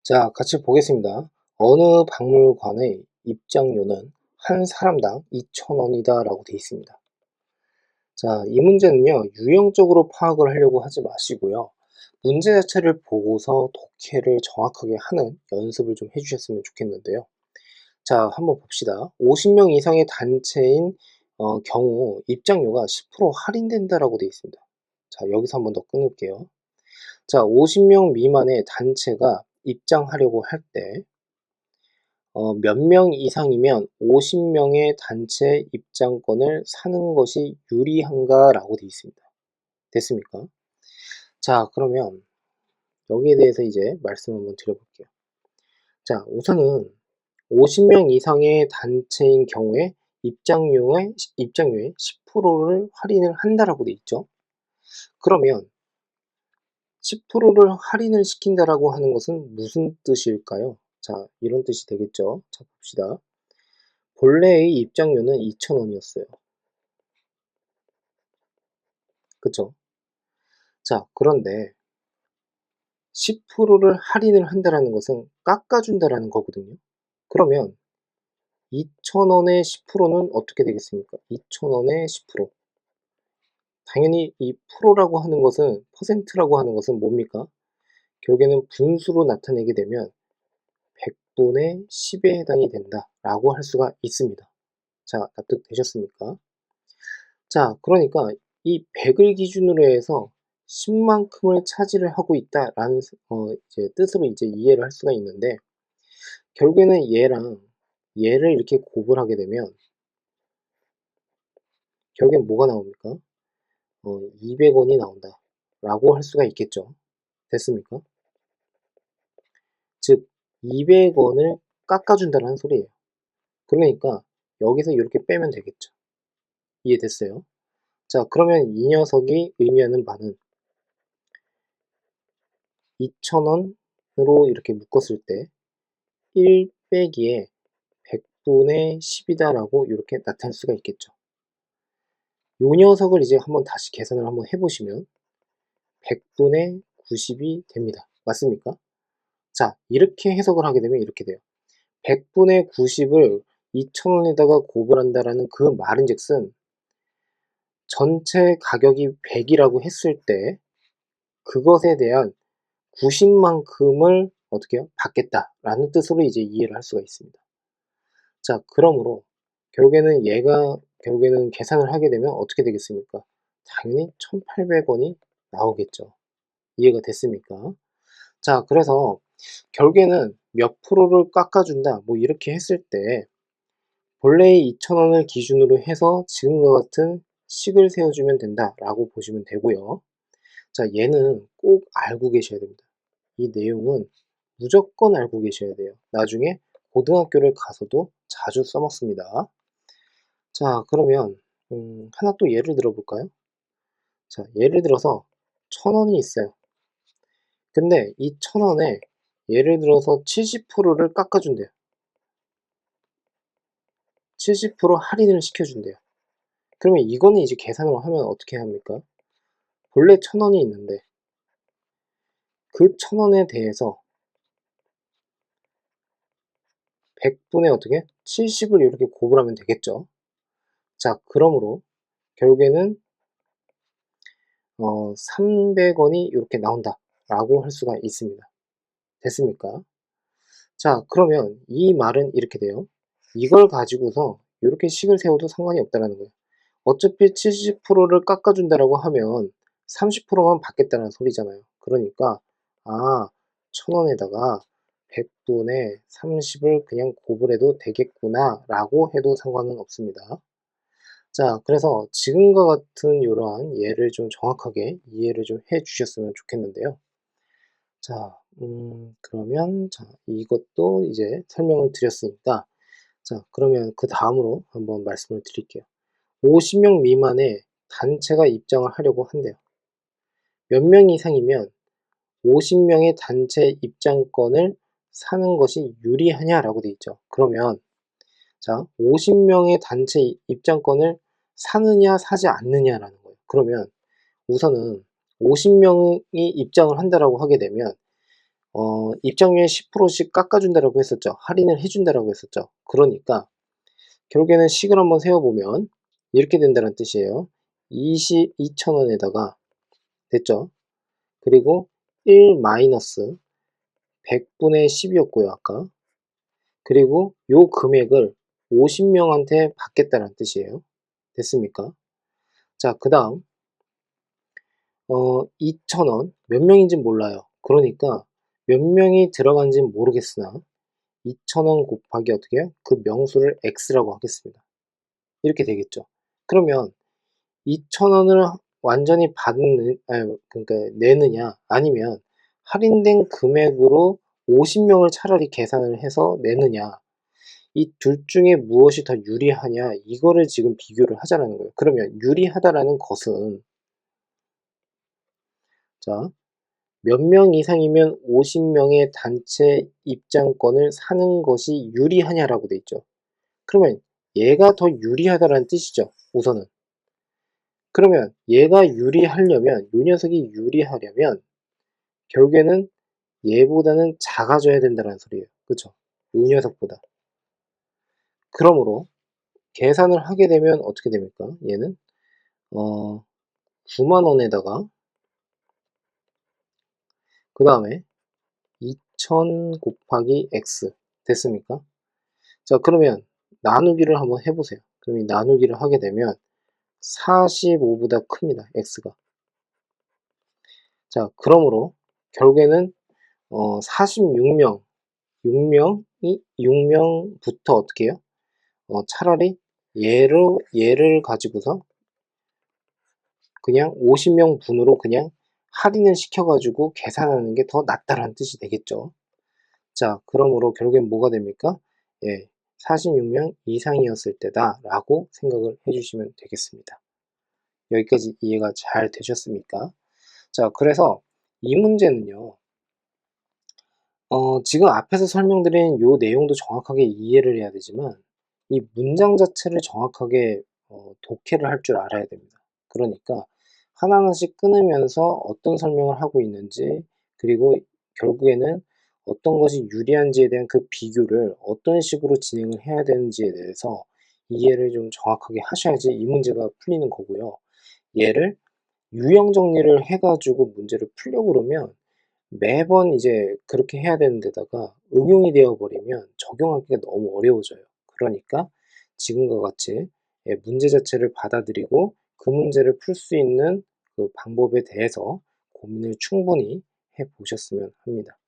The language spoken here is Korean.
자, 같이 보겠습니다. 어느 박물관의 입장료는 한 사람당 2,000원이다 라고 되어 있습니다. 자, 이 문제는요, 유형적으로 파악을 하려고 하지 마시고요. 문제 자체를 보고서 독해를 정확하게 하는 연습을 좀 해주셨으면 좋겠는데요. 자, 한번 봅시다. 50명 이상의 단체인 경우 입장료가 10% 할인된다라고 되어 있습니다. 자, 여기서 한번 더 끊을게요. 자, 50명 미만의 단체가 입장하려고 할 때, 몇 명 이상이면 50명의 단체 입장권을 사는 것이 유리한가? 라고 되어 있습니다. 됐습니까? 자, 그러면 여기에 대해서 이제 말씀 한번 드려볼게요. 자, 우선은 50명 이상의 단체인 경우에 입장료의 10%를 할인을 한다라고 되어 있죠. 그러면 10%를 할인을 시킨다라고 하는 것은 무슨 뜻일까요? 자, 이런 뜻이 되겠죠. 자, 봅시다. 본래의 입장료는 2,000원이었어요. 그쵸? 자, 그런데 10%를 할인을 한다라는 것은 깎아준다라는 거거든요. 그러면 2,000원의 10%는 어떻게 되겠습니까? 2,000원의 10%. 당연히 이 프로라고 하는 것은, 퍼센트라고 하는 것은 뭡니까? 결국에는 분수로 나타내게 되면 100분의 10에 해당이 된다라고 할 수가 있습니다. 자, 납득되셨습니까? 자, 그러니까 이 100을 기준으로 해서 10만큼을 차지를 하고 있다라는 이제 뜻으로 이제 이해를 할 수가 있는데, 결국에는 얘를 이렇게 곱을 하게 되면 결국엔 뭐가 나옵니까? 200원이 나온다라고 할 수가 있겠죠. 됐습니까? 즉 200원을 깎아준다는 소리예요. 그러니까 여기서 이렇게 빼면 되겠죠. 이해됐어요? 자, 그러면 이 녀석이 의미하는 바는 2,000원으로 이렇게 묶었을 때 1 빼기에 100분의 10이다 라고 이렇게 나타낼 수가 있겠죠. 요 녀석을 이제 한번 다시 계산을 한번 해보시면 100분의 90이 됩니다. 맞습니까? 자, 이렇게 해석을 하게 되면 이렇게 돼요. 100분의 90을 2,000원에다가 곱을 한다라는 그 말인즉슨 전체 가격이 100이라고 했을 때 그것에 대한 90만큼을 어떻게 해요? 받겠다라는 뜻으로 이제 이해를 할 수가 있습니다. 자, 그러므로 결국에는 계산을 하게 되면 어떻게 되겠습니까? 당연히 1,800원이 나오겠죠. 이해가 됐습니까? 자, 그래서 결국에는 몇 프로를 깎아준다 뭐 이렇게 했을 때 본래의 2,000원을 기준으로 해서 지금과 같은 식을 세워주면 된다라고 보시면 되고요. 자, 얘는 꼭 알고 계셔야 됩니다. 이 내용은 무조건 알고 계셔야 돼요. 나중에 고등학교를 가서도 자주 써먹습니다. 자, 그러면 하나 또 예를 들어볼까요? 자, 예를 들어서 1,000원이 있어요. 근데 이 1,000원에 예를 들어서 70%를 깎아준대요. 70% 할인을 시켜준대요. 그러면 이거는 이제 계산을 하면 어떻게 합니까? 본래 1,000원이 있는데 그 1,000원에 대해서 100분의 어떻게? 70을 이렇게 곱을 하면 되겠죠. 자, 그러므로 결국에는 300원이 이렇게 나온다라고 할 수가 있습니다. 됐습니까? 자, 그러면 이 말은 이렇게 돼요. 이걸 가지고서 이렇게 식을 세워도 상관이 없다는 거예요. 어차피 70%를 깎아준다라고 하면 30%만 받겠다는 소리잖아요. 그러니까 1,000원에다가 100분의 30을 그냥 곱을 해도 되겠구나 라고 해도 상관은 없습니다. 자, 그래서 지금과 같은 이러한 예를 좀 정확하게 이해를 좀 해 주셨으면 좋겠는데요. 자, 그러면 자, 이것도 이제 설명을 드렸으니까 자, 그러면 그 다음으로 한번 말씀을 드릴게요. 50명 미만의 단체가 입장을 하려고 한대요. 몇 명 이상이면 50명의 단체 입장권을 사는 것이 유리하냐라고 돼 있죠. 그러면 자, 50명의 단체 입장권을 사느냐 사지 않느냐라는 거예요. 그러면 우선은 50명이 입장을 한다라고 하게 되면 입장료의 10%씩 깎아준다라고 했었죠. 할인을 해준다라고 했었죠. 그러니까 결국에는 식을 한번 세워보면 이렇게 된다는 뜻이에요. 22,000원에다가 됐죠. 그리고 1 마이너스 100분의 10이었고요, 아까. 그리고 요 금액을 50명한테 받겠다는 뜻이에요. 됐습니까? 자, 그 다음 2,000원 몇 명인지는 몰라요. 그러니까 몇 명이 들어간지는 모르겠으나 2,000원 곱하기 어떻게 해요? 그 명수를 x라고 하겠습니다. 이렇게 되겠죠. 그러면 2,000원을 완전히 그러니까 내느냐 아니면 할인된 금액으로 50명을 차라리 계산을 해서 내느냐, 이 둘 중에 무엇이 더 유리하냐, 이거를 지금 비교를 하자라는 거예요. 그러면 유리하다라는 것은, 자, 몇 명 이상이면 50명의 단체 입장권을 사는 것이 유리하냐라고 돼 있죠. 그러면 얘가 더 유리하다라는 뜻이죠, 우선은. 그러면 얘가 유리하려면, 요 녀석이 유리하려면 결국에는 얘보다는 작아져야 된다는 소리예요. 그쵸? 요 녀석보다. 그러므로 계산을 하게 되면 어떻게 됩니까? 얘는 9만원에다가 그 다음에 2000 곱하기 x 됐습니까? 자, 그러면 나누기를 한번 해보세요. 그럼 이 나누기를 하게 되면 45보다 큽니다. x가. 자, 그러므로 결국에는 46명, 6명부터 어떻게 해요? 차라리 얘를 가지고서 그냥 50명 분으로 그냥 할인을 시켜가지고 계산하는 게 더 낫다라는 뜻이 되겠죠. 자, 그러므로 결국엔 뭐가 됩니까? 예, 46명 이상이었을 때다 라고 생각을 해주시면 되겠습니다. 여기까지 이해가 잘 되셨습니까? 자, 그래서 이 문제는요, 지금 앞에서 설명드린 요 내용도 정확하게 이해를 해야 되지만 이 문장 자체를 정확하게 독해를 할 줄 알아야 됩니다. 그러니까 하나하나씩 끊으면서 어떤 설명을 하고 있는지, 그리고 결국에는 어떤 것이 유리한지에 대한 그 비교를 어떤 식으로 진행을 해야 되는지에 대해서 이해를 좀 정확하게 하셔야지 이 문제가 풀리는 거고요. 얘를 유형 정리를 해가지고 문제를 풀려고 그러면 매번 이제 그렇게 해야 되는 데다가 응용이 되어 버리면 적용하기가 너무 어려워져요. 그러니까 지금과 같이 문제 자체를 받아들이고 그 문제를 풀 수 있는 그 방법에 대해서 고민을 충분히 해 보셨으면 합니다.